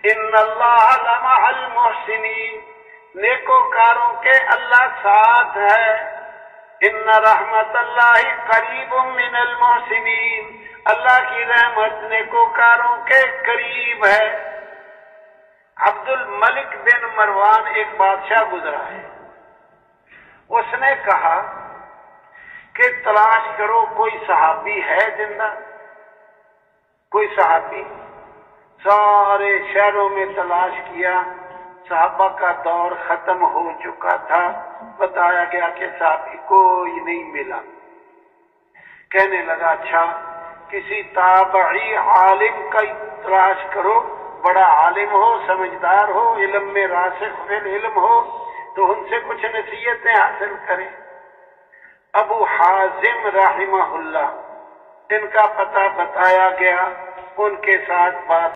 इन्नल्लाह लमअल मुहसिनीन, नेकोकारों के अल्लाह साथ है। इन्ना रहमतल्लाहि करीबुम मिनल मुहसिनीन, अल्लाह की रहमत नेकोकारों के करीब है। अब्दुल मलिक बिन मरवान एक बादशाह गुजरा है। उसने कहा कि तलाश करो कोई सहाबी है जिंदा, कोई सहाबी। सारे शहरों में तलाश किया, सहाबा का दौर खत्म हो चुका था। बताया गया कि सहाबी कोई नहीं मिला। कहने लगा अच्छा किसी ताबई आलिम का तलाश करो, बड़ा आलिम हो, समझदार हो, इल्म में रासिख फिल इल्म हो, तो उनसे कुछ नसीहतें हासिल करें। अबू हाजिम रहमहुल्लाह, इनका पता बताया गया, उनके साथ बात